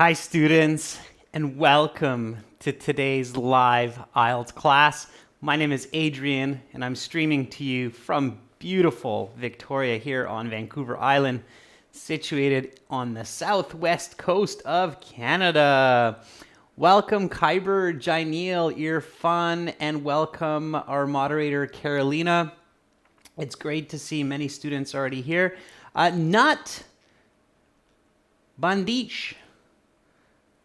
Hi students, and welcome to today's live IELTS class. My name is Adrian, and I'm streaming to you from beautiful Victoria here on Vancouver Island, situated on the southwest coast of Canada. Welcome Kyber, Jaineel, Irfan, and welcome our moderator Carolina. It's great to see many students already here. Nut Bandish.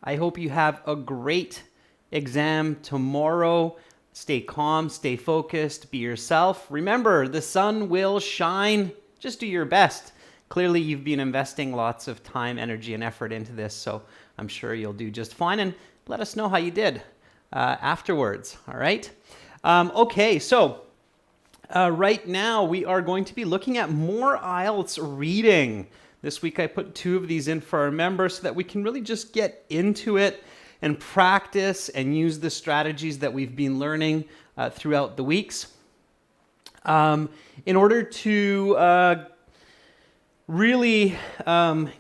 I hope you have a great exam tomorrow. Stay calm, stay focused, be yourself. Remember, the sun will shine. Just do your best. Clearly, you've been investing lots of time, energy, and effort into this, so I'm sure you'll do just fine. And let us know how you did afterwards, all right? Okay, so right now we are going to be looking at more IELTS reading. This week I put 2 of these in for our members so that we can really just get into it and practice and use the strategies that we've been learning throughout the weeks. In order to really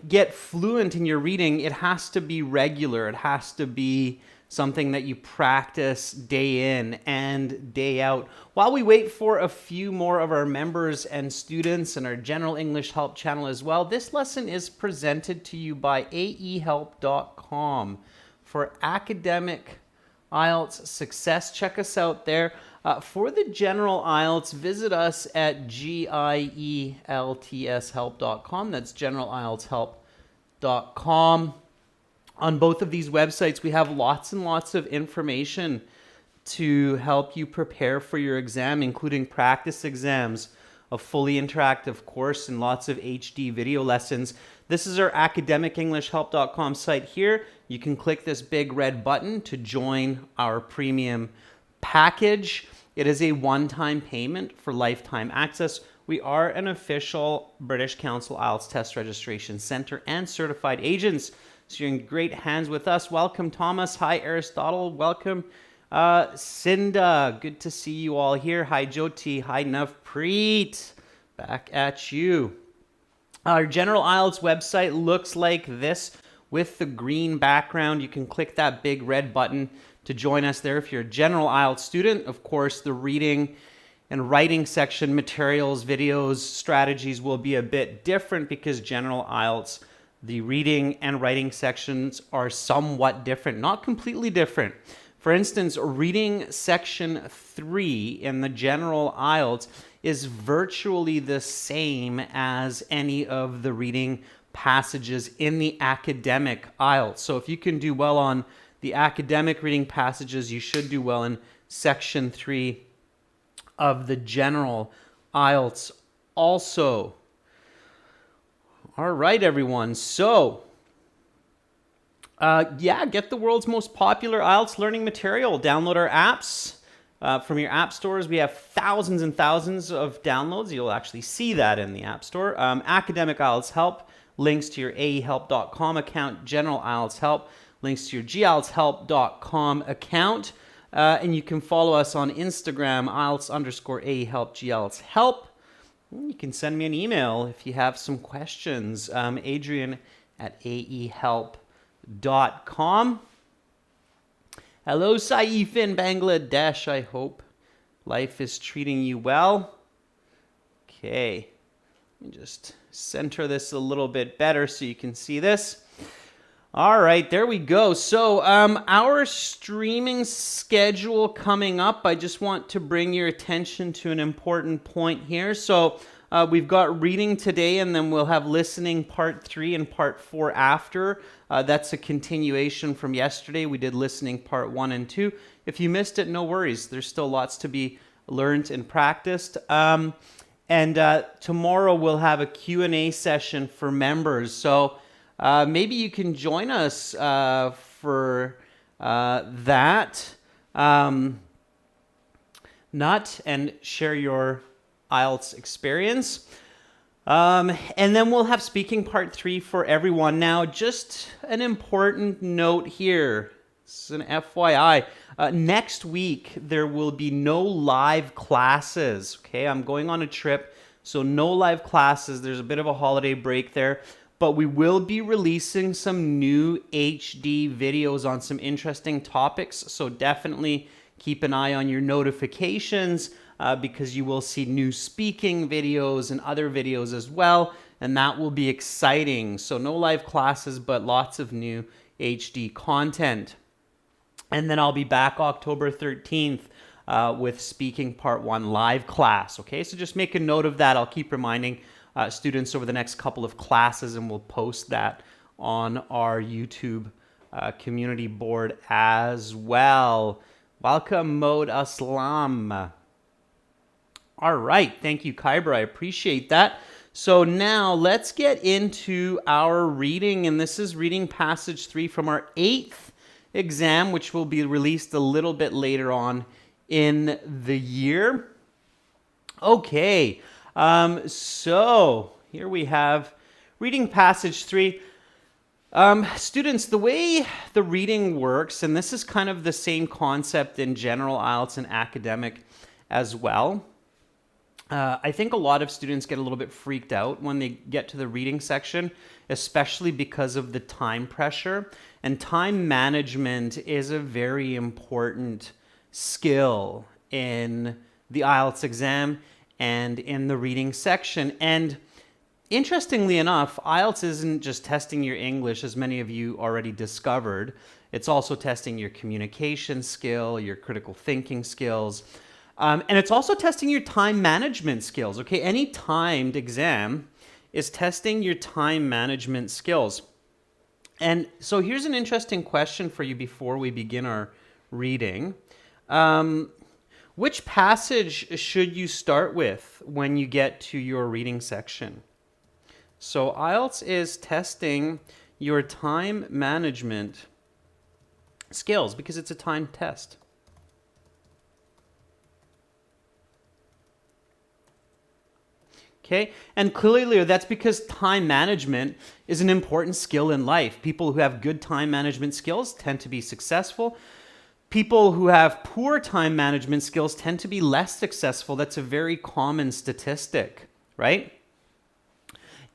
get fluent in your reading, it has to be regular. It has to be something that you practice day in and day out. While we wait for a few more of our members and students and our general English help channel as well, this lesson is presented to you by aehelp.com for academic IELTS success. Check us out there. For the general IELTS, visit us at gieltshelp.com. That's generalieltshelp.com. On both of these websites, we have lots and lots of information to help you prepare for your exam, including practice exams, a fully interactive course, and lots of HD video lessons. This is our academicenglishhelp.com site here. You can click this big red button to join our premium package. It is a one-time payment for lifetime access. We are an official British Council IELTS Test Registration Center and certified agents. So you're in great hands with us. Welcome, Thomas. Hi, Aristotle. Welcome, Cinda. Good to see you all here. Hi, Jyoti. Hi, Navpreet. Back at you. Our general IELTS website looks like this with the green background. You can click that big red button to join us there if you're a general IELTS student. Of course, the reading and writing section, materials, videos, strategies will be a bit different because general IELTS, the reading and writing sections are somewhat different, not completely different. For instance, reading section 3 in the general IELTS is virtually the same as any of the reading passages in the academic IELTS. So if you can do well on the academic reading passages, you should do well in section 3 of the general IELTS also. All right, everyone. So, get the world's most popular IELTS learning material. Download our apps from your app stores. We have thousands and thousands of downloads. You'll actually see that in the app store. Academic IELTS Help, links to your aehelp.com account. General IELTS Help, links to your gieltshelp.com account. And you can follow us on Instagram, IELTS_aehelp. You can send me an email if you have some questions. Adrian@aehelp.com. Hello, Saif in Bangladesh. I hope life is treating you well. Okay. Let me just center this a little bit better so you can see this. All right, there we go. So our streaming schedule coming up, I just want to bring your attention to an important point here. So we've got reading today, and then we'll have listening part 3 and part 4 after. That's a continuation from yesterday. We did listening part 1 and 2. If you missed it, no worries. There's still lots to be learned and practiced. And tomorrow we'll have a Q&A session for members. So maybe you can join us for that, Nut, and share your IELTS experience. And then we'll have speaking part 3 for everyone. Now, just an important note here. This is an FYI. Next week, there will be no live classes. Okay, I'm going on a trip, so no live classes. There's a bit of a holiday break there. but we will be releasing some new HD videos on some interesting topics. So definitely keep an eye on your notifications because you will see new speaking videos and other videos as well. And that will be exciting. So no live classes, but lots of new HD content. And then I'll be back October 13th with Speaking Part 1 live class. Okay, so just make a note of that. I'll keep reminding students over the next couple of classes, and we'll post that on our YouTube community board as well. Welcome, Mod Aslam. All right, thank you, Kybra. I appreciate that. So now let's get into our reading, and this is reading passage 3 from our 8th exam, which will be released a little bit later on in the year. Okay, so here we have reading passage 3. Students, the way the reading works, and this is kind of the same concept in general IELTS and academic as well. I think a lot of students get a little bit freaked out when they get to the reading section, especially because of the time pressure. And time management is a very important skill in the IELTS exam and in the reading section. And interestingly enough, IELTS isn't just testing your English, as many of you already discovered. It's also testing your communication skill, your critical thinking skills. And it's also testing your time management skills, okay? Any timed exam is testing your time management skills. And so here's an interesting question for you before we begin our reading. Which passage should you start with when you get to your reading section? So IELTS is testing your time management skills because it's a timed test. Okay, and clearly that's because time management is an important skill in life. People who have good time management skills tend to be successful. People who have poor time management skills tend to be less successful. That's a very common statistic, right?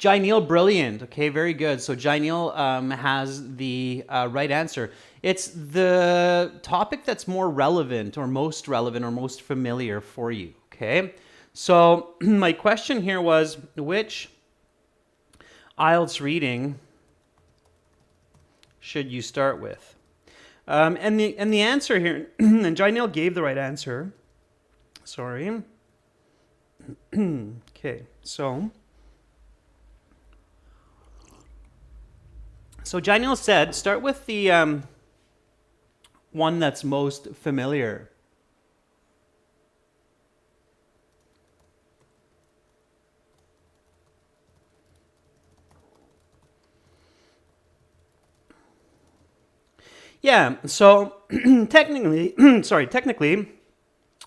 Jaineel, brilliant. Okay, very good. So Jaineel has the right answer. It's the topic that's more relevant or most familiar for you, okay? So my question here was, which IELTS reading should you start with? And the answer here, and Jaineel gave the right answer. Sorry. Okay, so Jaineel said, start with the one that's most familiar. Yeah, so technically,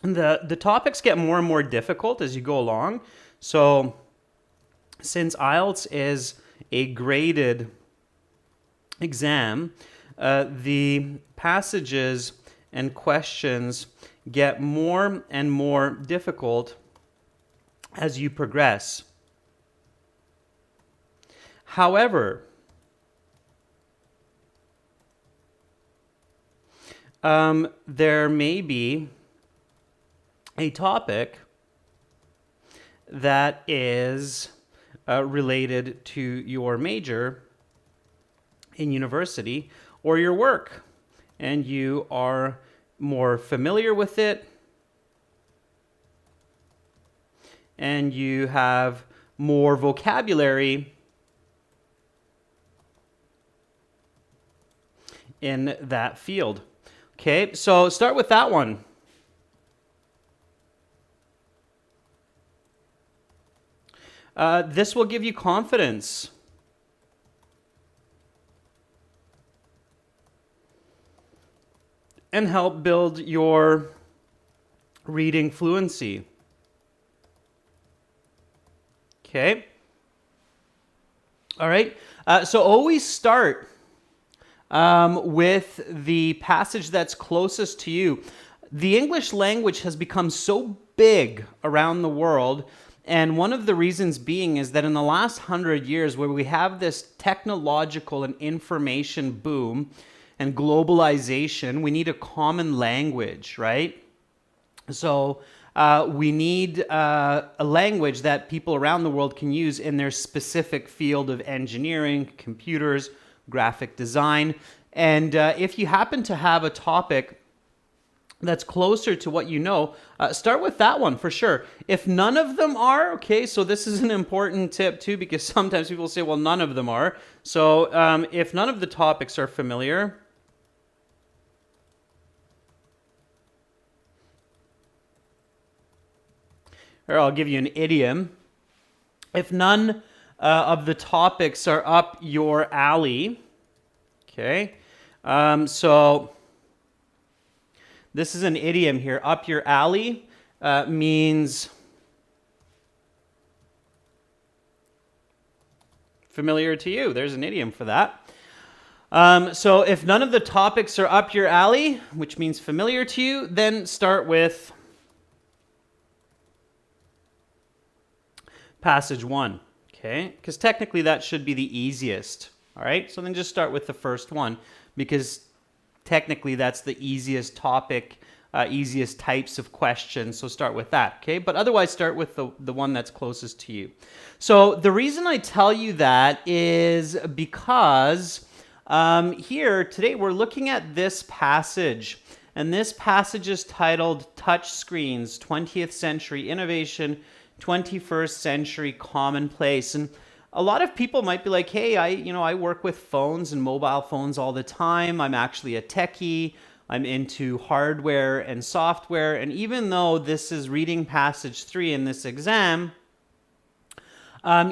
the topics get more and more difficult as you go along. So since IELTS is a graded exam, the passages and questions get more and more difficult as you progress. However, there may be a topic that is related to your major in university or your work, and you are more familiar with it, and you have more vocabulary in that field. Okay, so start with that one. This will give you confidence. And help build your reading fluency. Okay. All right. So always start with the passage that's closest to you. The English language has become so big around the world And one of the reasons being is that in the last 100 years, where we have this technological and information boom and globalization, we need a common language, right? So we need a language that people around the world can use in their specific field of engineering, computers, graphic design. And if you happen to have a topic that's closer to what you know, start with that one for sure. If none of them are, okay, so this is an important tip too, because sometimes people say, well, none of them are. So if none of the topics are familiar, or I'll give you an idiom. If none of the topics are up your alley, okay, so this is an idiom here. Up your alley means familiar to you. There's an idiom for that. So if none of the topics are up your alley, which means familiar to you, then start with passage 1, okay? Because technically that should be the easiest, all right? So then just start with the first one, because technically that's the easiest topic, easiest types of questions, so start with that, okay? But otherwise start with the one that's closest to you. So the reason I tell you that is because here today we're looking at this passage, and this passage is titled Touch Screens, 20th Century Innovation, 21st Century Commonplace. And a lot of people might be like, hey, I work with phones and mobile phones all the time. I'm actually a techie. I'm into hardware and software. And even though this is reading passage 3 in this exam,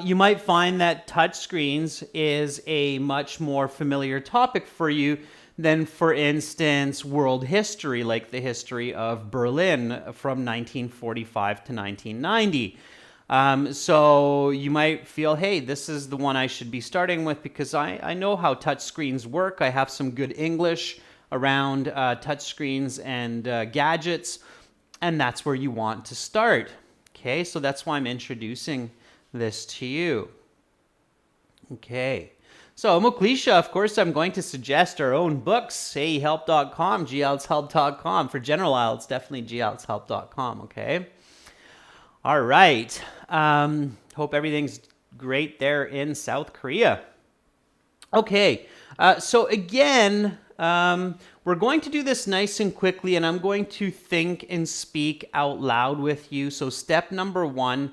you might find that touchscreens is a much more familiar topic for you than, for instance, world history, like the history of Berlin from 1945 to 1990. So you might feel, hey, this is the one I should be starting with because I know how touchscreens work. I have some good English around touchscreens and gadgets, and that's where you want to start. Okay, so that's why I'm introducing this to you. Okay. So, Muklisha, of course, I'm going to suggest our own books, AEhelp.com, GIELTShelp.com. For general IELTS, definitely GIELTShelp.com, okay? All right. Hope everything's great there in South Korea. Okay. So, again, we're going to do this nice and quickly, and I'm going to think and speak out loud with you. So, step number 1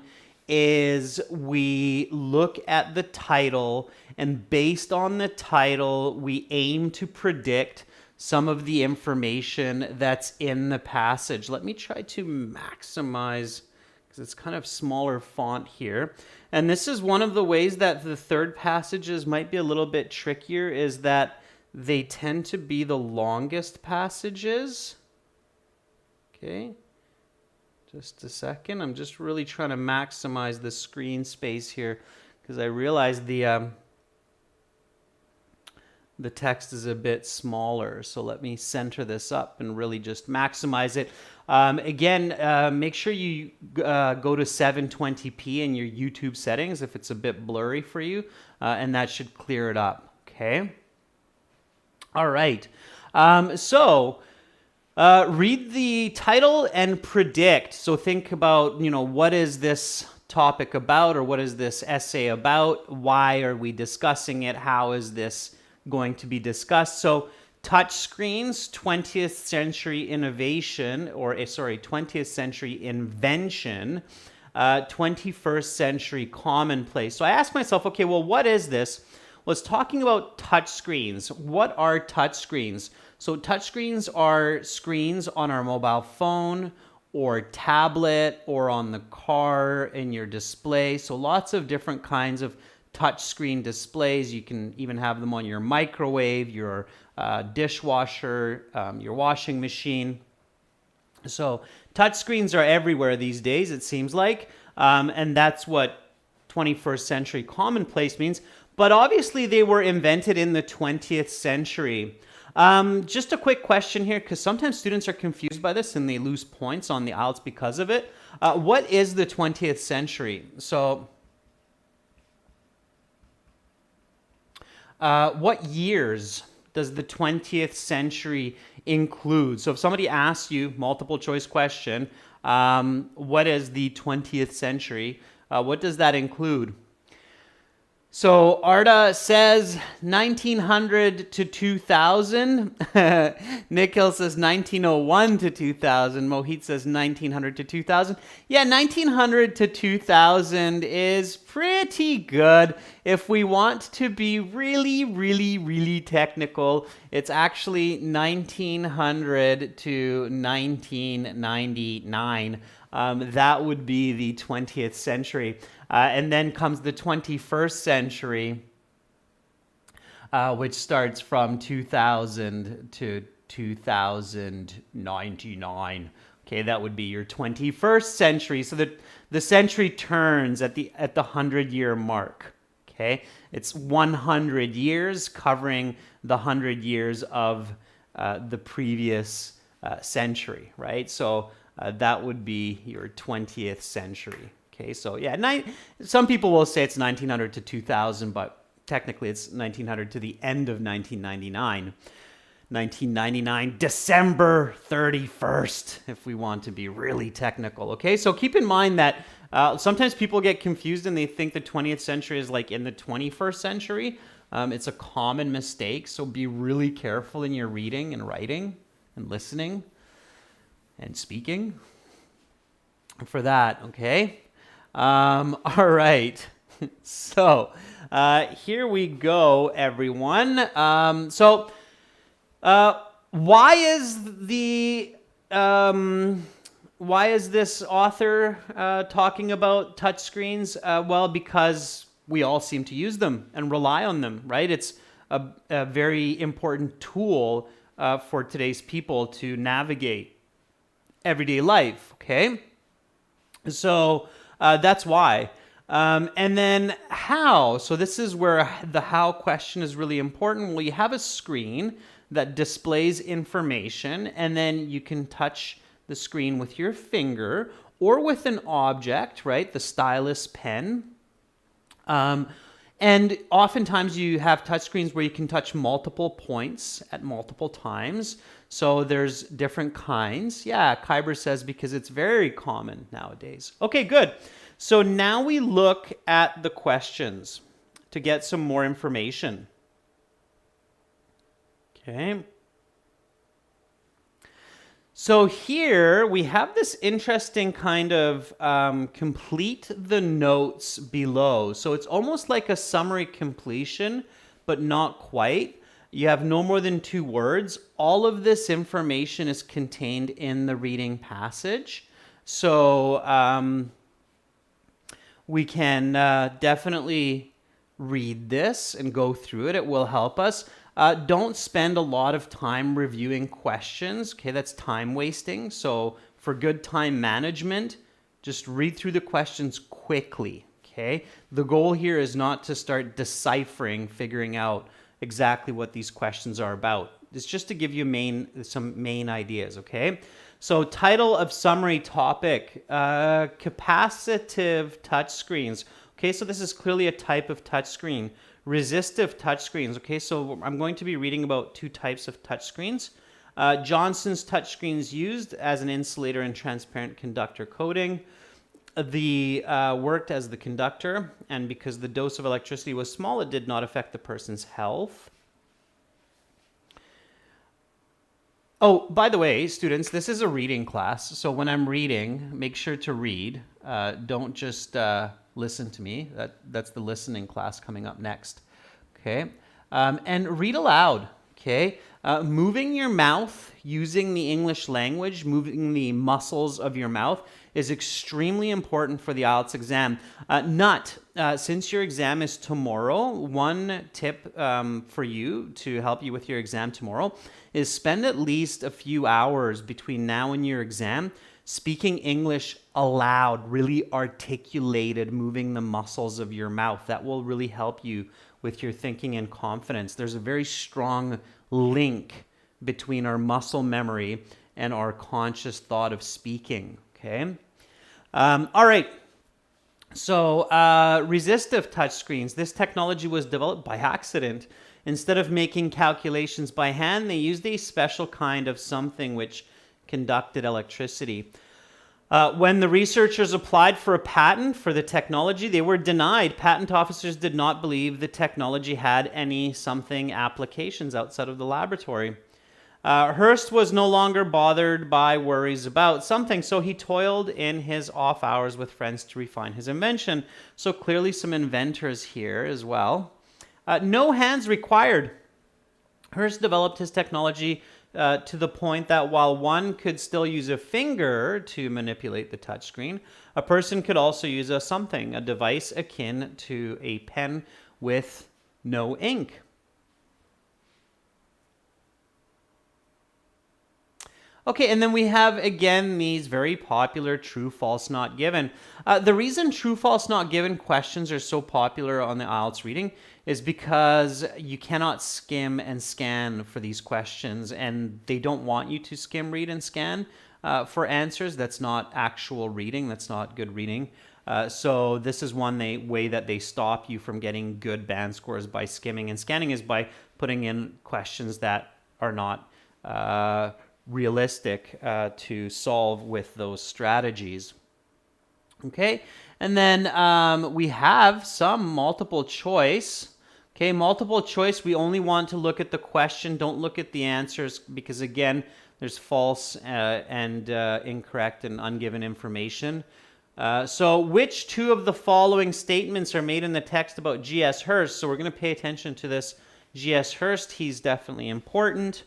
is we look at the title, and based on the title, we aim to predict some of the information that's in the passage. Let me try to maximize, because it's kind of smaller font here. And this is one of the ways that the third passages might be a little bit trickier, is that they tend to be the longest passages. Okay. Just a second. I'm just really trying to maximize the screen space here because I realize the text is a bit smaller. So let me center this up and really just maximize it. Again, make sure you go to 720p in your YouTube settings if it's a bit blurry for you, and that should clear it up. Okay. All right. Read the title and predict. So think about, what is this topic about, or what is this essay about? Why are we discussing it? How is this going to be discussed? So touchscreens, 20th century innovation, 20th century invention, 21st century commonplace. So I asked myself, okay, well, what is this? Well, it's talking about touchscreens. What are touchscreens? So touchscreens are screens on our mobile phone or tablet or on the car in your display. So lots of different kinds of touchscreen displays. You can even have them on your microwave, your dishwasher, your washing machine. So touchscreens are everywhere these days, it seems like. And that's what 21st century commonplace means. But obviously they were invented in the 20th century. Just a quick question here, because sometimes students are confused by this and they lose points on the IELTS because of it. What is the 20th century? So, what years does the 20th century include? So if somebody asks you, multiple choice question, what is the 20th century? What does that include? So Arda says 1900 to 2000. Nikhil says 1901 to 2000. Mohit says 1900 to 2000. Yeah, 1900 to 2000 is pretty good. If we want to be really, really, really technical, it's actually 1900 to 1999. That would be the 20th century. And then comes the 21st century, which starts from 2000 to 2099. Okay, that would be your 21st century. So the century turns at the 100-year mark. Okay, it's 100 years covering the 100 years of the previous century, right? So that would be your 20th century. Okay, so yeah, some people will say it's 1900 to 2000, but technically it's 1900 to the end of 1999. 1999, December 31st, if we want to be really technical. Okay, so keep in mind that sometimes people get confused and they think the 20th century is like in the 21st century. It's a common mistake, so be really careful in your reading and writing and listening and speaking for that, okay? All right. So here we go, everyone. Why is this author talking about touchscreens? Well, because we all seem to use them and rely on them, right? It's a very important tool for today's people to navigate everyday life, okay? So that's why. And then how? So this is where the how question is really important. Well, you have a screen that displays information, and then you can touch the screen with your finger or with an object, right? The stylus pen. And oftentimes you have touchscreens where you can touch multiple points at multiple times. So there's different kinds. Yeah, Kyber says because it's very common nowadays. Okay, good. So now we look at the questions to get some more information. Okay. So here we have this interesting kind of complete the notes below. So it's almost like a summary completion, but not quite. You have no more than 2 words. All of this information is contained in the reading passage. So we can definitely read this and go through it. It will help us. Don't spend a lot of time reviewing questions. Okay, that's time wasting. So for good time management, just read through the questions quickly. Okay, the goal here is not to start deciphering, figuring out exactly what these questions are about. It's just to give you some main ideas. Okay, so title of summary topic: capacitive touchscreens. Okay, so this is clearly a type of touchscreen. Resistive touchscreens. Okay, so I'm going to be reading about 2 types of touchscreens. Johnson's touchscreens used as an insulator in transparent conductor coating. Worked as the conductor, and because the dose of electricity was small, it did not affect the person's health. Oh, by the way, students, this is a reading class. So when I'm reading, make sure to read. Don't just listen to me. That's the listening class coming up next. Okay. And read aloud. Okay. Moving your mouth, using the English language, moving the muscles of your mouth is extremely important for the IELTS exam. Since your exam is tomorrow, one tip for you to help you with your exam tomorrow is spend at least a few hours between now and your exam speaking English aloud, really articulated, moving the muscles of your mouth. That will really help you with your thinking and confidence. There's a very strong link between our muscle memory and our conscious thought of speaking. Okay. All right. So resistive touchscreens. This technology was developed by accident. Instead of making calculations by hand, they used a special kind of something which conducted electricity. When the researchers applied for a patent for the technology, they were denied. Patent officers did not believe the technology had any something applications outside of the laboratory. Hearst was no longer bothered by worries about something, so he toiled in his off hours with friends to refine his invention. So clearly some inventors here as well. No hands required. Hearst developed his technology to the point that while one could still use a finger to manipulate the touchscreen, a person could also use a device akin to a pen with no ink. Okay, and then we have, again, these very popular true, false, not given. The reason true, false, not given questions are so popular on the IELTS reading is because you cannot skim and scan for these questions, and they don't want you to skim, read, and scan for answers. That's not actual reading. That's not good reading. So this is one way that they stop you from getting good band scores by skimming and scanning is by putting in questions that are not realistic to solve with those strategies. Okay, and then we have some multiple choice. Okay, multiple choice, we only want to look at the question, don't look at the answers, because again, there's false and incorrect and ungiven information. So which two of the following statements are made in the text about G.S. Hearst? So we're going to pay attention to this G.S. Hearst. He's definitely important.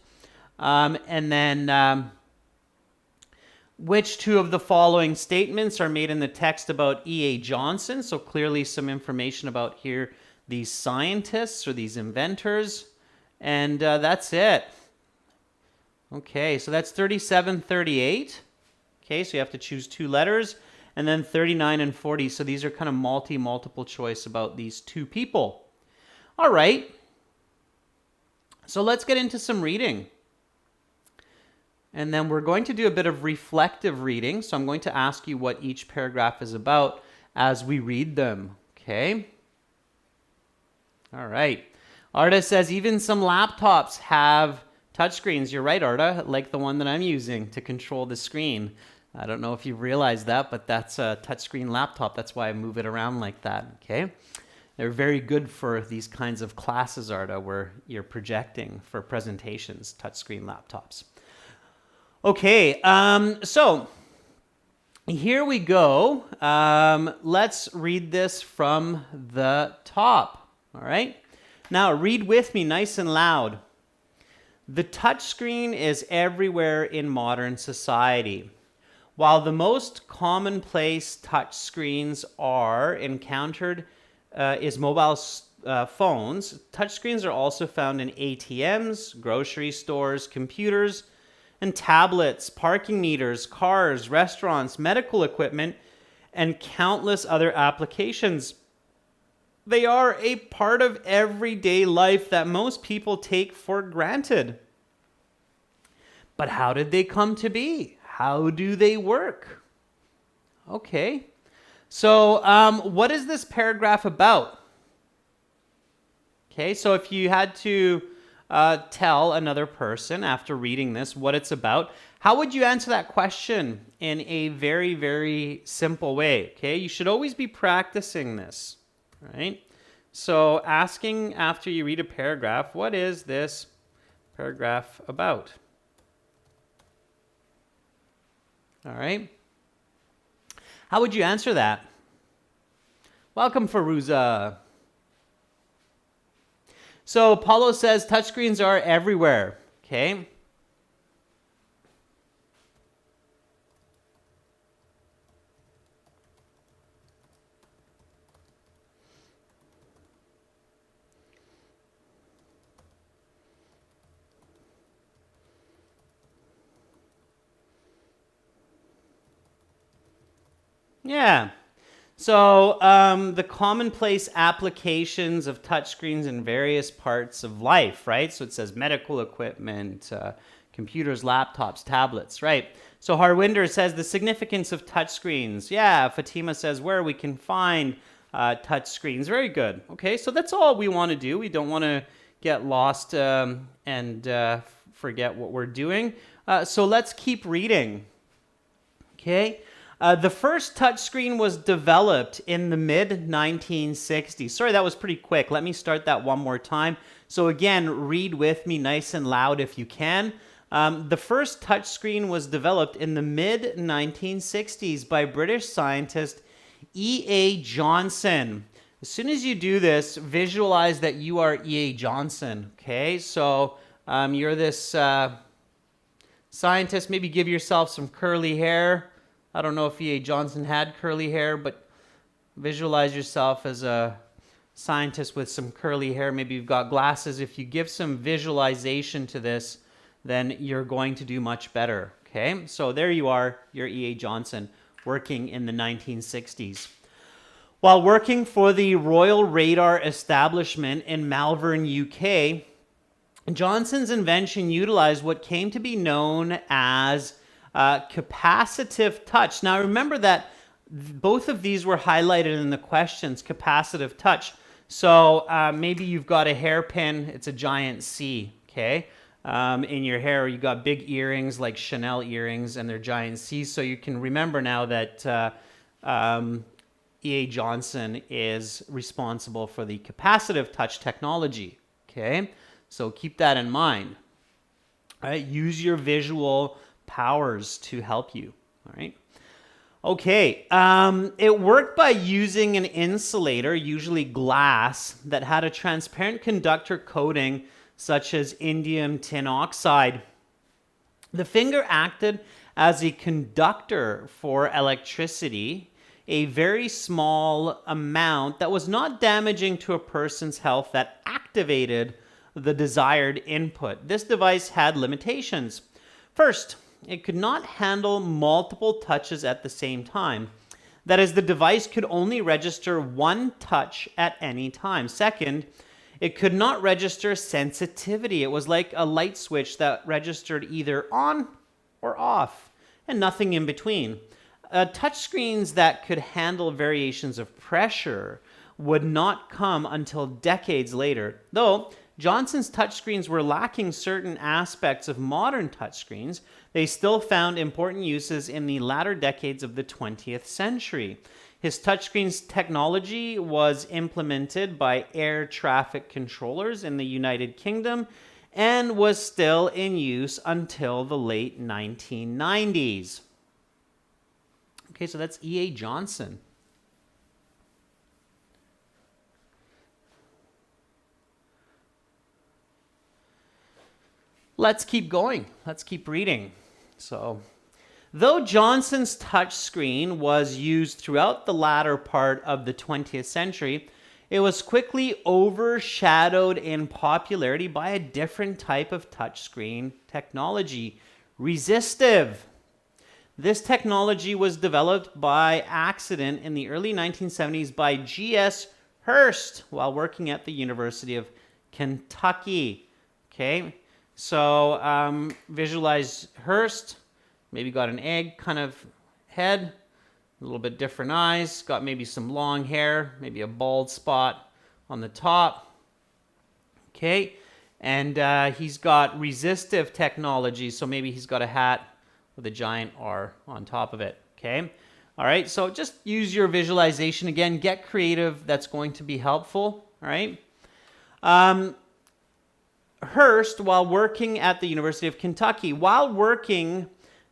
And then which two of the following statements are made in the text about E.A. Johnson? So clearly some information about here these scientists or these inventors. And that's it. Okay, so that's 37, 38. Okay, so you have to choose two letters. And then 39 and 40. So these are kind of multiple choice about these two people. All right. So let's get into some reading. And then we're going to do a bit of reflective reading. So I'm going to ask you what each paragraph is about as we read them. Okay? All right. Arda says, even some laptops have touchscreens. You're right, Arda, like the one that I'm using to control the screen. I don't know if you've realized that, but that's a touchscreen laptop. That's why I move it around like that. Okay? They're very good for these kinds of classes, Arda, where you're projecting for presentations, touchscreen laptops. Okay, so here we go. Let's read this from the top. All right. Now read with me nice and loud. The touchscreen is everywhere in modern society. While the most commonplace touchscreens are encountered is mobile phones, touchscreens are also found in ATMs, grocery stores, computers, and tablets, parking meters, cars, restaurants, medical equipment, and countless other applications. They are a part of everyday life that most people take for granted. But how did they come to be? How do they work? Okay. So what is this paragraph about? Okay, so if you had to tell another person after reading this what it's about, how would you answer that question in a very, very simple way? Okay, you should always be practicing this, right? So asking after you read a paragraph, what is this paragraph about? All right. How would you answer that? Welcome, Faruza. So Paulo says touchscreens are everywhere. Okay. Yeah. So the commonplace applications of touchscreens in various parts of life, right? So it says medical equipment, computers, laptops, tablets, right? So Harwinder says the significance of touchscreens. Yeah, Fatima says where we can find touchscreens. Very good. Okay, so that's all we want to do. We don't want to get lost and forget what we're doing. So let's keep reading. Okay. The first touchscreen was developed in the mid-1960s. Sorry, that was pretty quick. Let me start that one more time. So again, read with me nice and loud if you can. The first touchscreen was developed in the mid-1960s by British scientist E.A. Johnson. As soon as you do this, visualize that you are E.A. Johnson. Okay, so you're this scientist. Maybe give yourself some curly hair. I don't know if E.A. Johnson had curly hair, but visualize yourself as a scientist with some curly hair. Maybe you've got glasses. If you give some visualization to this, then you're going to do much better. Okay, so there you are, you're E.A. Johnson, working in the 1960s. While working for the Royal Radar Establishment in Malvern, UK, Johnson's invention utilized what came to be known as capacitive touch. Now remember that both of these were highlighted in the questions, capacitive touch. So maybe you've got a hairpin, it's a giant C, okay? In your hair, you got big earrings like Chanel earrings and they're giant C's. So you can remember now that E.A. Johnson is responsible for the capacitive touch technology, okay? So keep that in mind. All right, use your visual powers to help you. All right. Okay. It worked by using an insulator, usually glass, that had a transparent conductor coating, such as indium tin oxide. The finger acted as a conductor for electricity, a very small amount that was not damaging to a person's health that activated the desired input. This device had limitations. First, it could not handle multiple touches at the same time. That is, the device could only register one touch at any time. Second, it could not register sensitivity. It was like a light switch that registered either on or off, and nothing in between. Touchscreens that could handle variations of pressure would not come until decades later, though Johnson's touchscreens were lacking certain aspects of modern touchscreens. They still found important uses in the latter decades of the 20th century. His touchscreens technology was implemented by air traffic controllers in the United Kingdom and was still in use until the late 1990s. Okay, so that's E.A. Johnson. Let's keep going. Let's keep reading. So, though Johnson's touchscreen was used throughout the latter part of the 20th century, it was quickly overshadowed in popularity by a different type of touchscreen technology, resistive. This technology was developed by accident in the early 1970s by G.S. Hurst while working at the University of Kentucky. Okay, so visualize Hurst. Maybe got an egg kind of head, a little bit different eyes, got maybe some long hair, maybe a bald spot on the top. Okay, and he's got resistive technology, so maybe he's got a hat with a giant R on top of it. Okay, all right, so just use your visualization again, get creative, that's going to be helpful. All right. Hurst, while working at the University of Kentucky, while working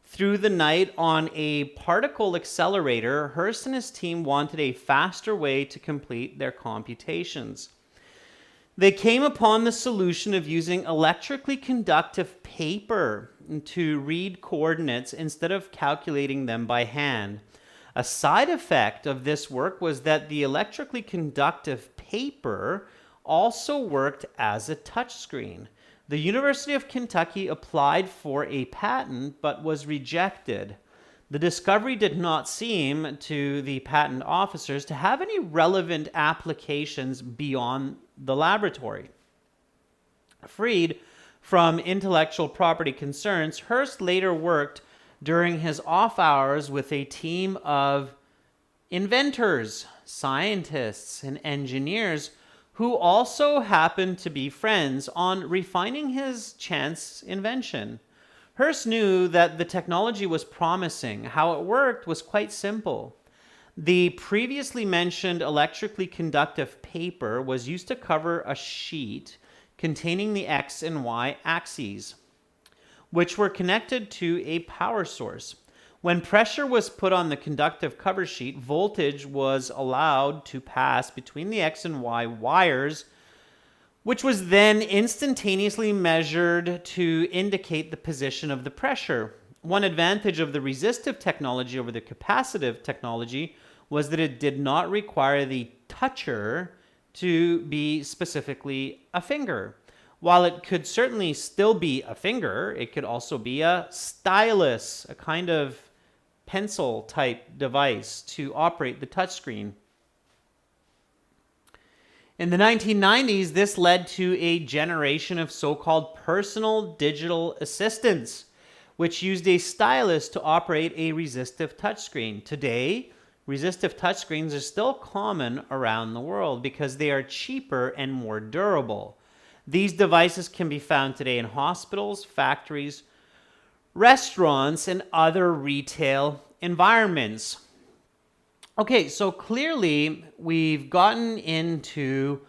through the night on a particle accelerator, Hurst and his team wanted a faster way to complete their computations. They came upon the solution of using electrically conductive paper to read coordinates instead of calculating them by hand. A side effect of this work was that the electrically conductive paper also worked as a touchscreen. The University of Kentucky applied for a patent but was rejected. The discovery did not seem to the patent officers to have any relevant applications beyond the laboratory. Freed from intellectual property concerns, Hearst later worked during his off hours with a team of inventors, scientists, and engineers who also happened to be friends on refining his chance invention. Hearst knew that the technology was promising. How it worked was quite simple. The previously mentioned electrically conductive paper was used to cover a sheet containing the X and Y axes, which were connected to a power source. When pressure was put on the conductive cover sheet, voltage was allowed to pass between the X and Y wires, which was then instantaneously measured to indicate the position of the pressure. One advantage of the resistive technology over the capacitive technology was that it did not require the toucher to be specifically a finger. While it could certainly still be a finger, it could also be a stylus, a kind of pencil type device to operate the touchscreen. In the 1990s, this led to a generation of so-called personal digital assistants, which used a stylus to operate a resistive touchscreen. Today, resistive touchscreens are still common around the world because they are cheaper and more durable. These devices can be found today in hospitals, factories, restaurants, and other retail environments. Okay, so clearly we've gotten into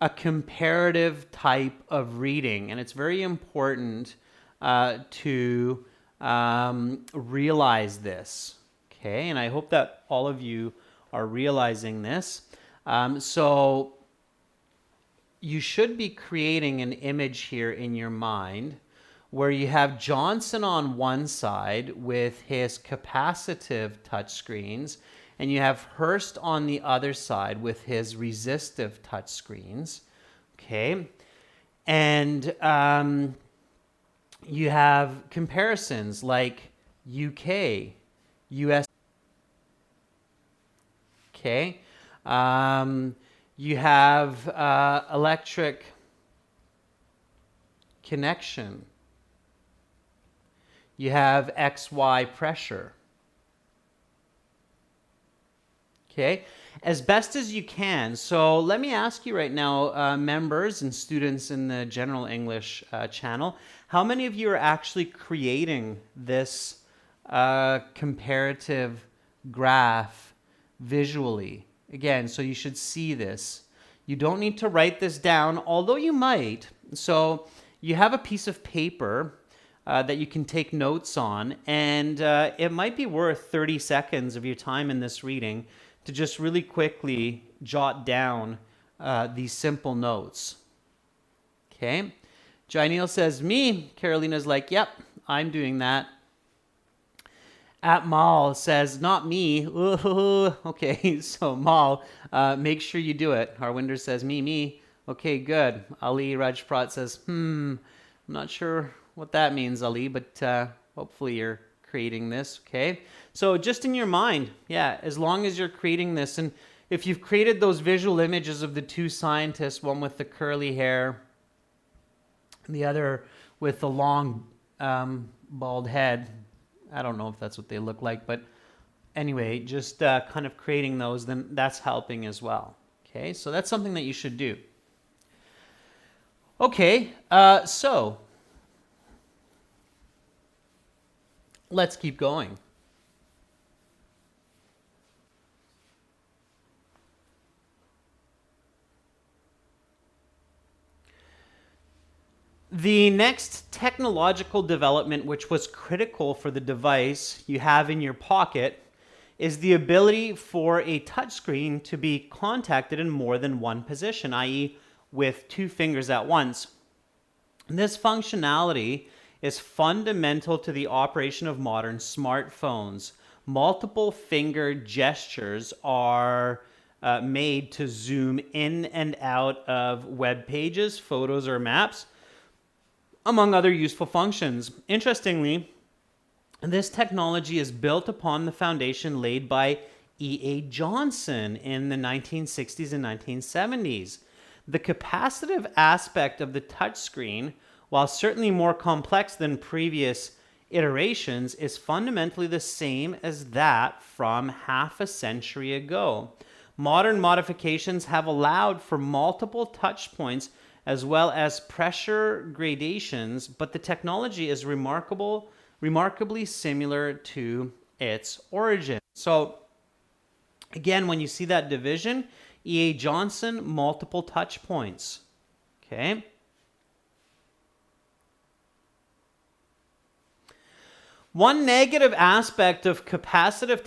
a comparative type of reading, and it's very important to realize this. Okay, and I hope that all of you are realizing this. So you should be creating an image here in your mind where you have Johnson on one side with his capacitive touchscreens, and you have Hearst on the other side with his resistive touchscreens. Okay, and you have comparisons like UK, US. Okay, you have electric connection. You have XY pressure. Okay, as best as you can. So let me ask you right now, members and students in the General English channel, how many of you are actually creating this comparative graph visually? Again, so you should see this. You don't need to write this down, although you might. So you have a piece of paper that you can take notes on, and it might be worth 30 seconds of your time in this reading to just really quickly jot down these simple notes. Okay? Janelle says, me. Carolina's like, yep, I'm doing that. At Mal says, not me. Ooh, okay, so Mal, make sure you do it. Harwinder says, me. Okay, good. Ali Rajprat says, I'm not sure what that means, Ali, but hopefully you're creating this, okay? So just in your mind, yeah, as long as you're creating this, and if you've created those visual images of the two scientists, one with the curly hair, and the other with the long bald head, I don't know if that's what they look like, but anyway, just kind of creating those, then that's helping as well, okay? So that's something that you should do. Okay, so let's keep going. The next technological development, which was critical for the device you have in your pocket, is the ability for a touchscreen to be contacted in more than one position, i.e. with two fingers at once. This functionality is fundamental to the operation of modern smartphones. Multiple finger gestures are made to zoom in and out of web pages, photos, or maps, among other useful functions. Interestingly, And this technology is built upon the foundation laid by E.A. Johnson in the 1960s and 1970s. The capacitive aspect of the touchscreen, while certainly more complex than previous iterations, is fundamentally the same as that from half a century ago. Modern modifications have allowed for multiple touch points as well as pressure gradations, but the technology is remarkably similar to its origin. So again, when you see that division, E.A. Johnson, multiple touch points. Okay. One negative aspect of capacitive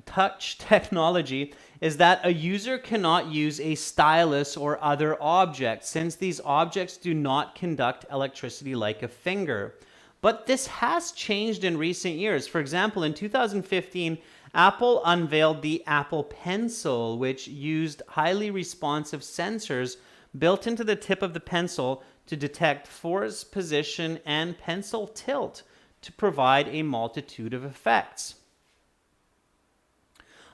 touch technology is that a user cannot use a stylus or other object, since these objects do not conduct electricity like a finger. But this has changed in recent years. For example, in 2015, Apple unveiled the Apple Pencil, which used highly responsive sensors built into the tip of the pencil to detect force, position, and pencil tilt to provide a multitude of effects.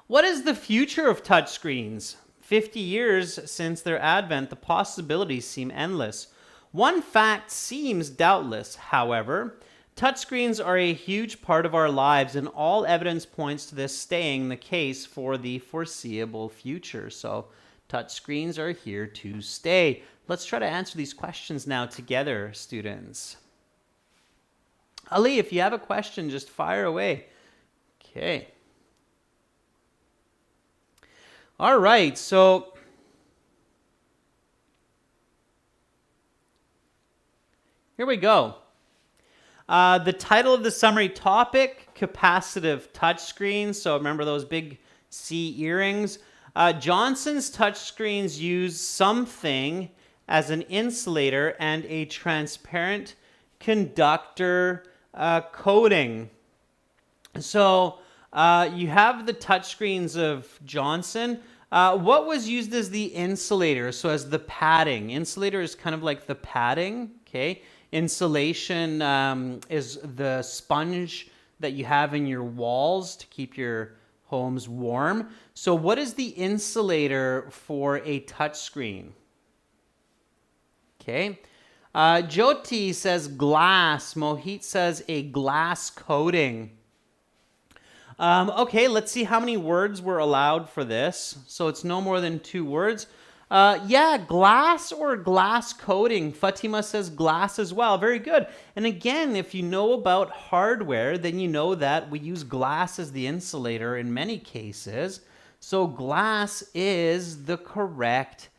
What is the future of touchscreens? 50 years since their advent, the possibilities seem endless. One fact seems doubtless, however. Touchscreens are a huge part of our lives, and all evidence points to this staying the case for the foreseeable future. So, touchscreens are here to stay. Let's try to answer these questions now together, students. Ali, if you have a question, just fire away. Okay. All right, so here we go. The title of the summary topic, capacitive touchscreens. So remember those big C earrings. Johnson's touchscreens use something as an insulator and a transparent conductor coating. So you have the touchscreens of Johnson. What was used as the insulator? So as the padding. Insulator is kind of like the padding, okay? Insulation is the sponge that you have in your walls to keep your homes warm. So what is the insulator for a touchscreen? Okay. Jyoti says glass. Mohit says a glass coating. Okay, let's see how many words were allowed for this. So it's no more than 2 words. Yeah, glass or glass coating. Fatima says glass as well. Very good. And again, if you know about hardware, then you know that we use glass as the insulator in many cases. So glass is the correct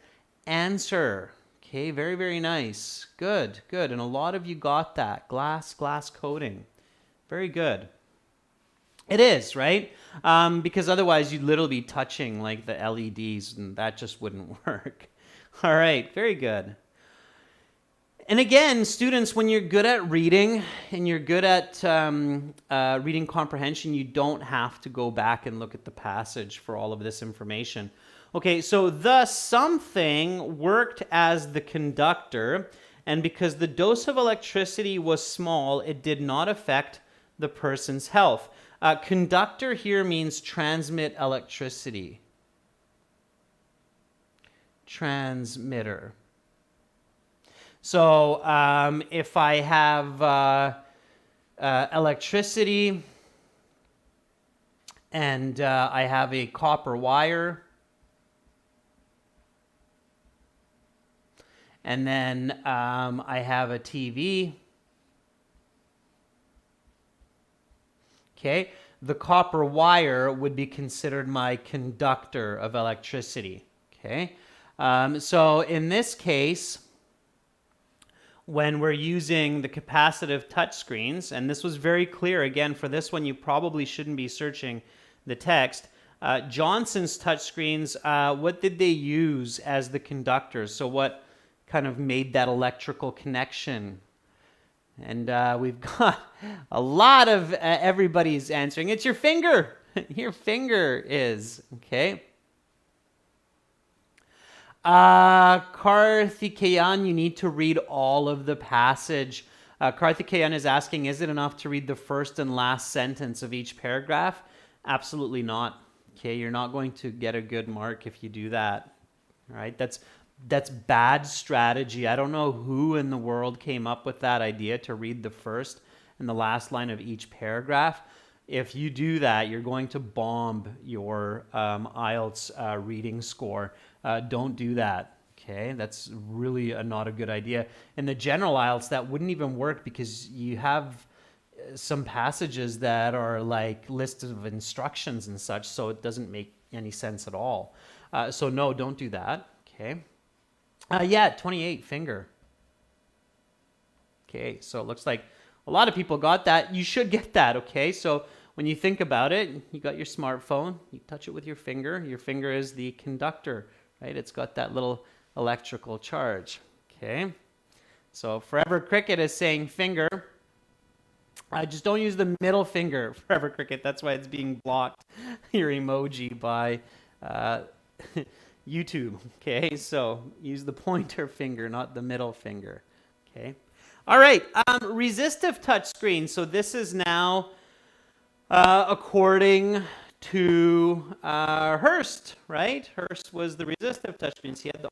answer. Okay, very, very nice. Good, good. And a lot of you got that. Glass coating. Very good. It is, right? Because otherwise you'd literally be touching like the LEDs and that just wouldn't work. All right, very good. And again, students, when you're good at reading and you're good at reading comprehension, you don't have to go back and look at the passage for all of this information. Okay, so the something worked as the conductor, and because the dose of electricity was small, it did not affect the person's health. Conductor here means transmit electricity. Transmitter. So if I have electricity and I have a copper wire, and then I have a TV. Okay, the copper wire would be considered my conductor of electricity. Okay, so in this case, when we're using the capacitive touchscreens, and this was very clear, again, for this one, you probably shouldn't be searching the text. Johnson's touchscreens, what did they use as the conductors? So what kind of made that electrical connection? And we've got a lot of everybody's answering. It's your finger. Your finger is, okay? Karthikeyan, you need to read all of the passage. Karthikeyan is asking, is it enough to read the first and last sentence of each paragraph? Absolutely not. Okay, you're not going to get a good mark if you do that. All right, that's bad strategy. I don't know who in the world came up with that idea to read the first and the last line of each paragraph. If you do that, you're going to bomb your IELTS reading score. Don't do that. Okay, that's really not a good idea. In the general IELTS, that wouldn't even work because you have some passages that are like lists of instructions and such, so it doesn't make any sense at all. So no, don't do that. Okay. Yeah, 28, finger. Okay, so it looks like a lot of people got that. You should get that, okay? So when you think about it, you got your smartphone, you touch it with your finger. Your finger is the conductor, right? It's got that little electrical charge, okay? So Forever Cricket is saying finger. Just don't use the middle finger, Forever Cricket. That's why it's being blocked, your emoji, by YouTube, okay? So use the pointer finger, not the middle finger, okay? All right, resistive touchscreen. So this is now according to Hurst, right? Hurst was the resistive touchscreen. So he had the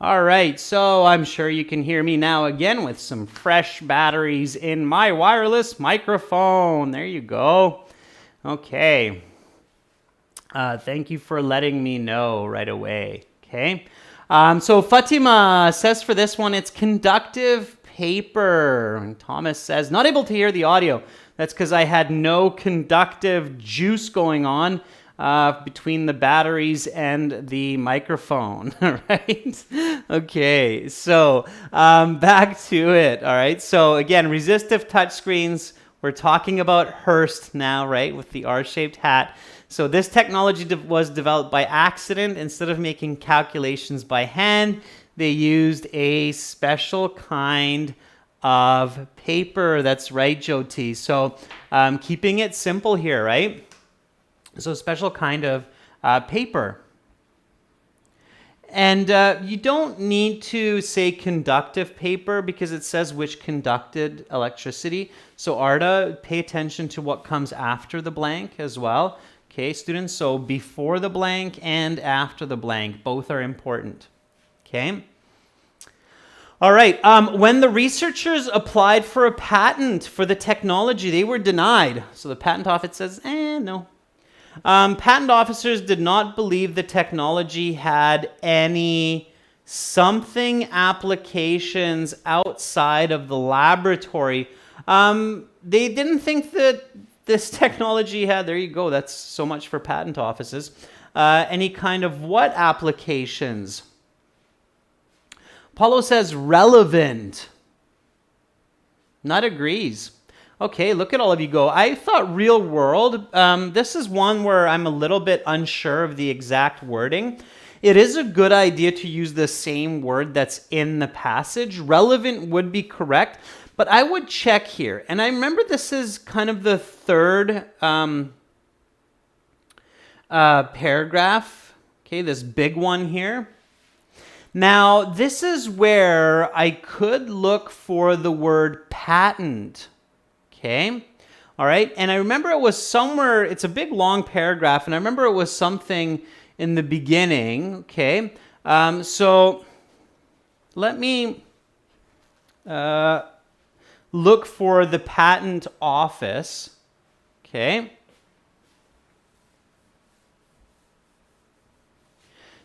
All right, so I'm sure you can hear me now again with some fresh batteries in my wireless microphone. There you go. Okay. Thank you for letting me know right away. Okay. So Fatima says for this one, it's conductive paper. And Thomas says, not able to hear the audio. That's because I had no conductive juice going on between the batteries and the microphone. All right. Okay. So back to it. All right. So again, resistive touchscreens. We're talking about Hurst now, right, with the R-shaped hat. So this technology was developed by accident. Instead of making calculations by hand, they used a special kind of paper. That's right, Jyoti. So keeping it simple here, right? So special kind of paper. And you don't need to say conductive paper because it says which conducted electricity. So Arda, pay attention to what comes after the blank as well. Okay, students, so before the blank and after the blank, both are important. Okay. All right, when the researchers applied for a patent for the technology, they were denied. So the patent office says, no. Patent officers did not believe the technology had any something applications outside of the laboratory. They didn't think that this technology had, there you go, that's so much for patent offices, any kind of what applications? Paulo says relevant. Not agrees. Okay, look at all of you go. I thought real world. This is one where I'm a little bit unsure of the exact wording. It is a good idea to use the same word that's in the passage. Relevant would be correct, but I would check here. And I remember this is kind of the third paragraph. Okay, this big one here. Now, this is where I could look for the word patent. Okay, all right. And I remember it was somewhere, it's a big long paragraph, and I remember it was something in the beginning. Okay, so let me look for the patent office. Okay.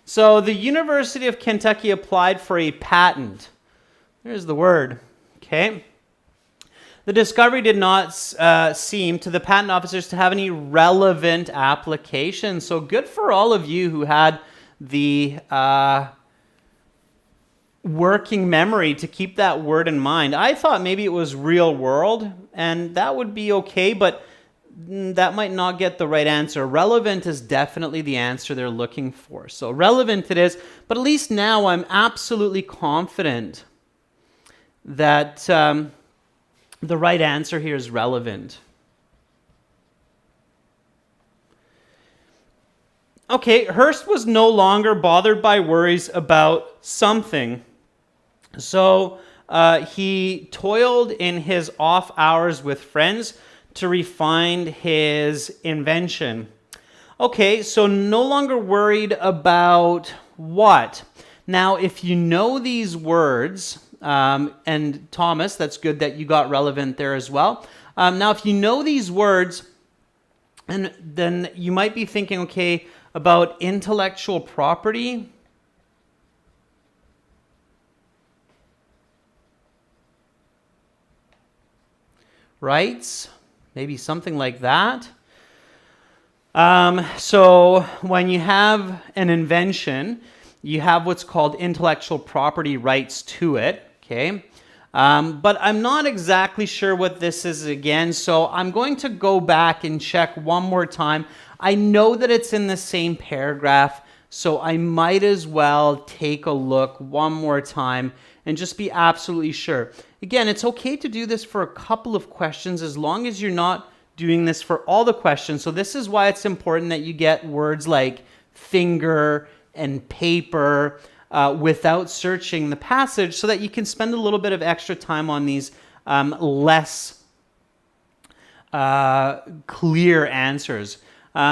So the University of Kentucky applied for a patent. There's the word. Okay. The discovery did not seem to the patent officers to have any relevant application. So good for all of you who had the working memory to keep that word in mind. I thought maybe it was real world, and that would be okay, but that might not get the right answer. Relevant is definitely the answer they're looking for. So relevant it is, but at least now I'm absolutely confident that the right answer here is relevant. Okay, Hearst was no longer bothered by worries about something. So he toiled in his off hours with friends to refine his invention. Okay, so no longer worried about what? Now, if you know these words, and Thomas, that's good that you got relevant there as well. Now, if you know these words, and then you might be thinking, okay, about intellectual property. Rights. Maybe something like that. So when you have an invention, you have what's called intellectual property rights to it. Okay. But I'm not exactly sure what this is again. So I'm going to go back and check one more time. I know that it's in the same paragraph, so I might as well take a look one more time and just be absolutely sure. Again, it's okay to do this for a couple of questions as long as you're not doing this for all the questions. So this is why it's important that you get words like finger and paper without searching the passage so that you can spend a little bit of extra time on these less clear answers.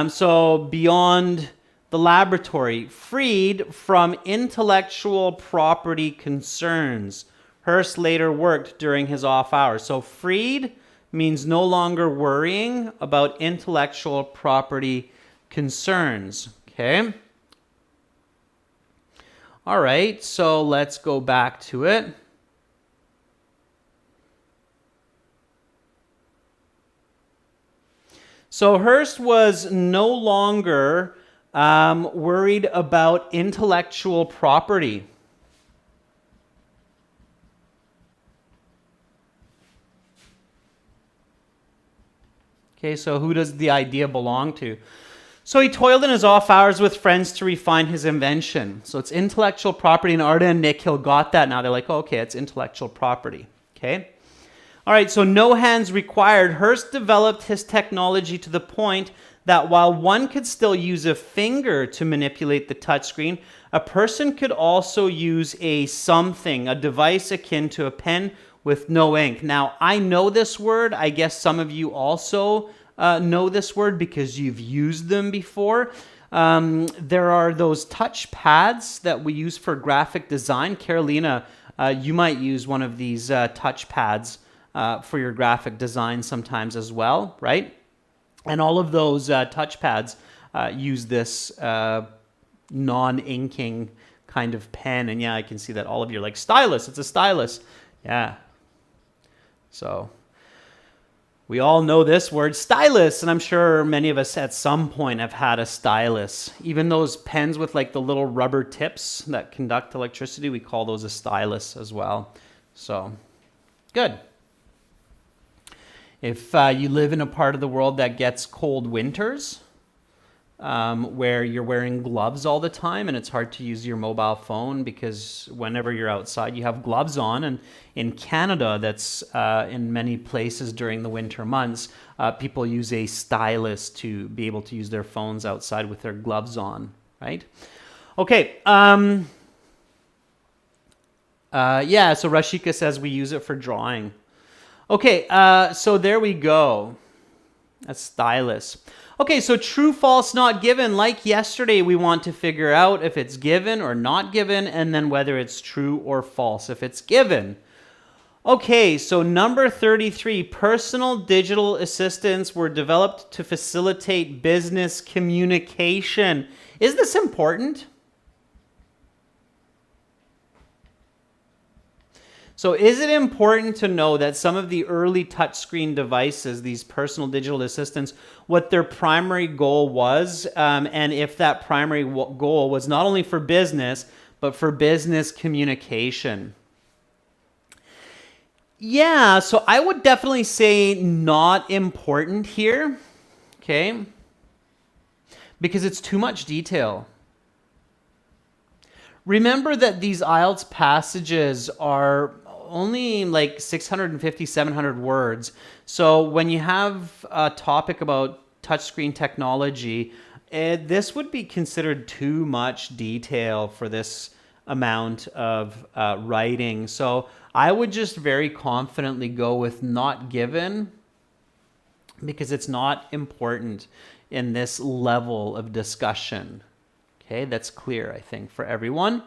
So beyond the laboratory, freed from intellectual property concerns. Hearst later worked during his off hours. So freed means no longer worrying about intellectual property concerns. Okay? All right, so let's go back to it. So Hearst was no longer worried about intellectual property. Okay, so who does the idea belong to? So he toiled in his off hours with friends to refine his invention. So it's intellectual property, and Arda and Nick Hill got that now. They're like, oh, okay, it's intellectual property. Okay? All right, so no hands required. Hearst developed his technology to the point that while one could still use a finger to manipulate the touchscreen, a person could also use a device akin to a pen with no ink. Now, I know this word. I guess some of you also know this word because you've used them before. There are those touch pads that we use for graphic design. Carolina, you might use one of these touch pads for your graphic design sometimes as well, right? And all of those touch pads use this non-inking kind of pen. And yeah, I can see that all of you are like, stylus, it's a stylus. Yeah. So we all know this word, stylus, and I'm sure many of us at some point have had a stylus. Even those pens with like the little rubber tips that conduct electricity, we call those a stylus as well. So, good. If you live in a part of the world that gets cold winters, where you're wearing gloves all the time and it's hard to use your mobile phone because whenever you're outside you have gloves on. And in Canada, that's in many places during the winter months, people use a stylus to be able to use their phones outside with their gloves on, right? Okay. Yeah, so Rashika says we use it for drawing. Okay, so there we go. A stylus. Okay, so true, false, not given. Like yesterday, we want to figure out if it's given or not given, and then whether it's true or false if it's given. Okay, so number 33, personal digital assistants were developed to facilitate business communication. Is this important? So is it important to know that some of the early touchscreen devices, these personal digital assistants, what their primary goal was, and if that primary goal was not only for business, but for business communication? Yeah, so I would definitely say not important here, okay? Because it's too much detail. Remember that these IELTS passages are only like 650, 700 words. So when you have a topic about touchscreen technology, this would be considered too much detail for this amount of writing. So I would just very confidently go with not given because it's not important in this level of discussion. Okay, that's clear, I think, for everyone.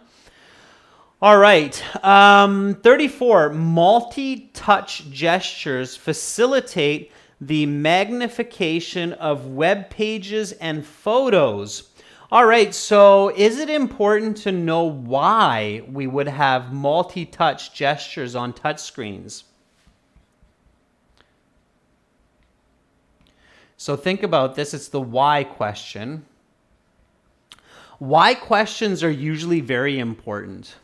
All right, 34, multi-touch gestures facilitate the magnification of web pages and photos. All right, so is it important to know why we would have multi-touch gestures on touchscreens? So think about this, it's the why question. Why questions are usually very important.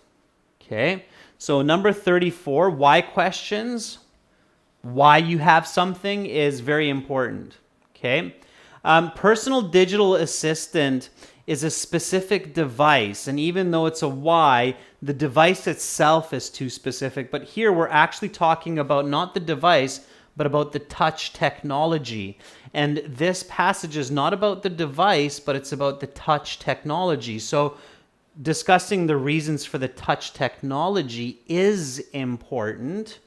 Okay, so number 34, why questions, why you have something is very important. Okay, personal digital assistant is a specific device, and even though it's a why, the device itself is too specific. But here we're actually talking about not the device, but about the touch technology. And this passage is not about the device, but it's about the touch technology. So discussing the reasons for the touch technology is important,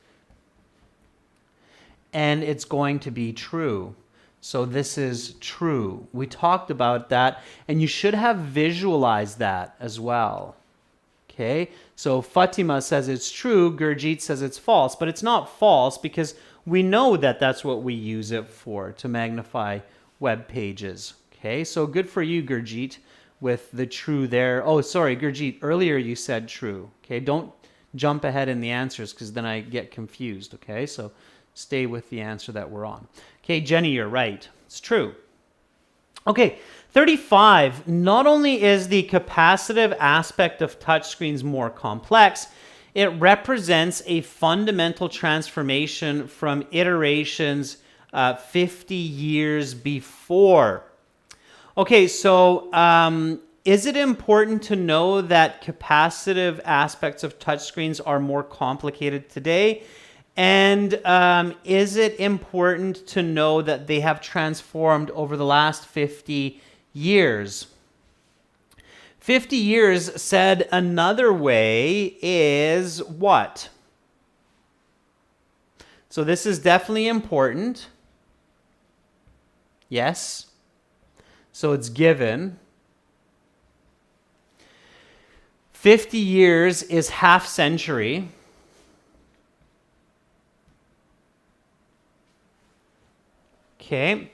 and it's going to be true. So this is true. We talked about that, and you should have visualized that as well. Okay, so Fatima says it's true, Gurjeet says it's false, but it's not false because we know that that's what we use it for, to magnify web pages. Okay, so good for you, Gurjeet, with the true there. Oh, sorry, Gurjeet, earlier you said true. Okay, don't jump ahead in the answers because then I get confused. Okay, so stay with the answer that we're on. Okay, Jenny, you're right. It's true. Okay, 35. Not only is the capacitive aspect of touchscreens more complex, it represents a fundamental transformation from iterations 50 years before. Okay, so is it important to know that capacitive aspects of touchscreens are more complicated today? And is it important to know that they have transformed over the last 50 years? 50 years, said another way, is what? So this is definitely important. Yes. So it's given. 50 years is half century. Okay.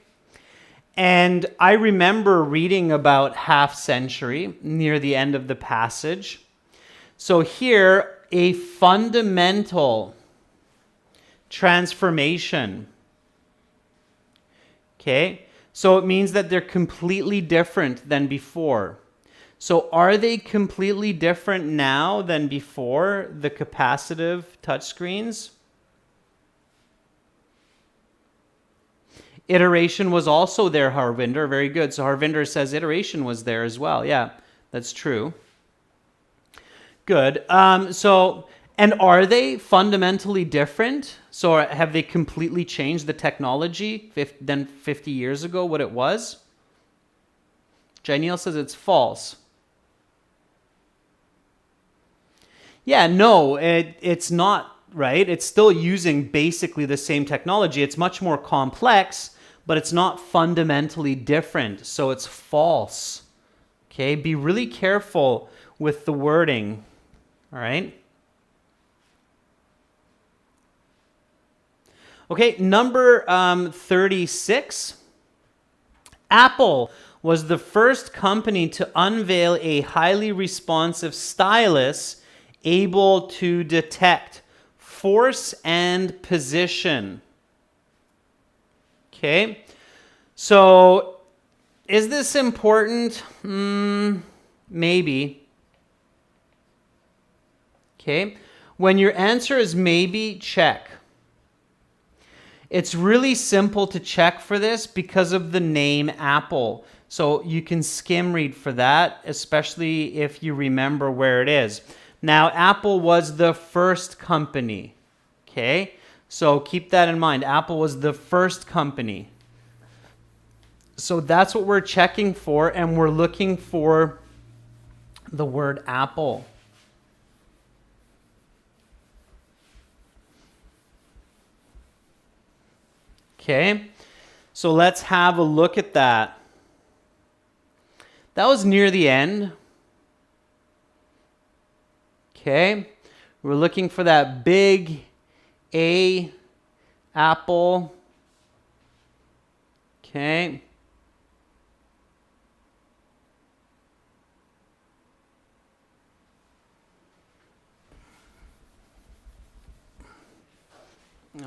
And I remember reading about half century near the end of the passage. So here, a fundamental transformation. Okay. So it means that they're completely different than before. So are they completely different now than before, the capacitive touchscreens? Iteration was also there, Harvinder. Very good. So Harvinder says iteration was there as well. Yeah, that's true. Good. And are they fundamentally different? So have they completely changed the technology than 50 years ago, what it was? Janelle says it's false. Yeah, no, it's not, right? It's still using basically the same technology. It's much more complex, but it's not fundamentally different. So it's false. Okay, be really careful with the wording. All right. Okay, number 36. Apple was the first company to unveil a highly responsive stylus able to detect force and position. Okay, so is this important? Maybe. Okay, when your answer is maybe, check. It's really simple to check for this because of the name Apple. So you can skim read for that, especially if you remember where it is. Now, Apple was the first company. Okay, so keep that in mind. Apple was the first company. So that's what we're checking for, and we're looking for the word Apple. Okay, so let's have a look at that. That was near the end. Okay, we're looking for that big A, Apple. Okay.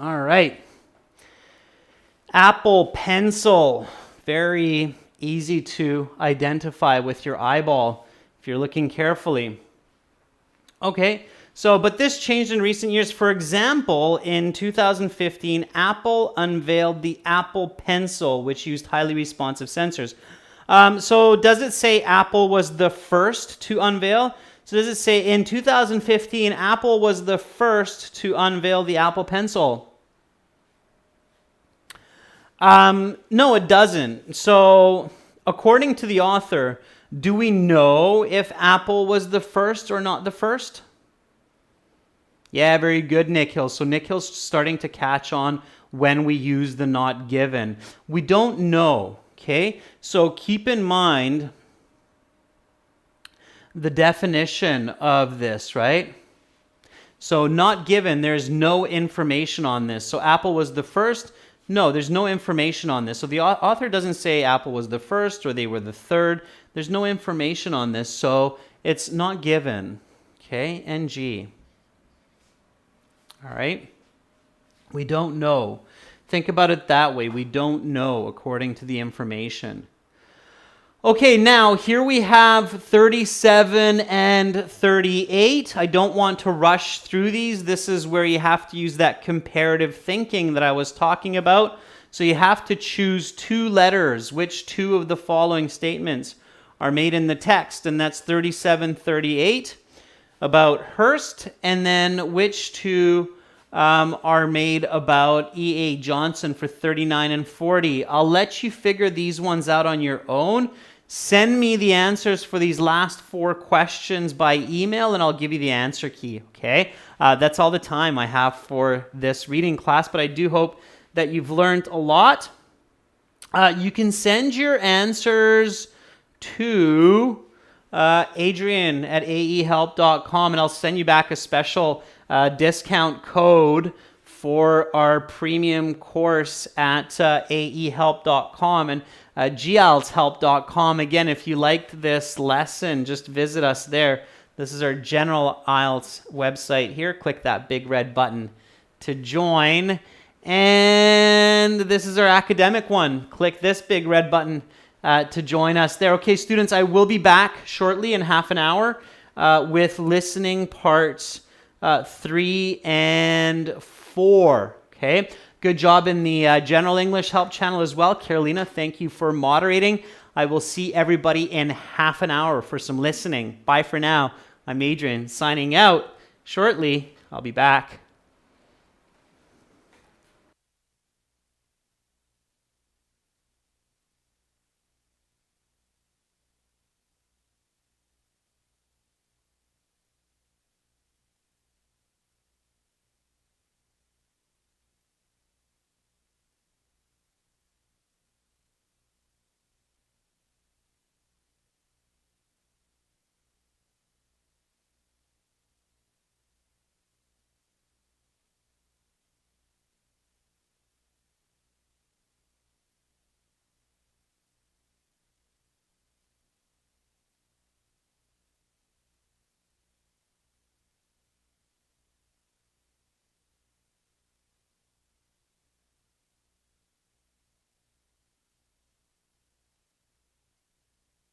All right. Apple Pencil, very easy to identify with your eyeball if you're looking carefully. Okay, so but this changed in recent years. For example, in 2015, Apple unveiled the Apple Pencil, which used highly responsive sensors. So does it say Apple was the first to unveil? So does it say in 2015, Apple was the first to unveil the Apple Pencil? No, it doesn't. So, according to the author, do we know if Apple was the first or not the first? Yeah, very good, Nick Hill. So Nick Hill's starting to catch on when we use the not given. We don't know, okay? So keep in mind the definition of this, right? So not given, there's no information on this. So Apple was the first. No, there's no information on this. So the author doesn't say Apple was the first or they were the third. There's no information on this, so it's not given. Okay, NG. All right. We don't know. Think about it that way. We don't know according to the information. Okay, now here we have 37 and 38. I don't want to rush through these. This is where you have to use that comparative thinking that I was talking about. So you have to choose two letters. Which two of the following statements are made in the text? And that's 37, 38 about Hearst. And then which two are made about E.A. Johnson for 39 and 40. I'll let you figure these ones out on your own. Send me the answers for these last four questions by email, and I'll give you the answer key, okay? That's all the time I have for this reading class, but I do hope that you've learned a lot. You can send your answers to Adrian at aehelp.com, and I'll send you back a special discount code for our premium course at aehelp.com and gieltshelp.com. Again, if you liked this lesson, just visit us there. This is our general IELTS website here. Click that big red button to join. And this is our academic one. Click this big red button to join us there. Okay, students, I will be back shortly in half an hour with listening parts 3 and 4. Okay, Good job in the General English Help channel as well. Carolina, thank you for moderating. I will see everybody in half an hour for some listening. Bye for now. I'm Adrian, signing out. Shortly, I'll be back.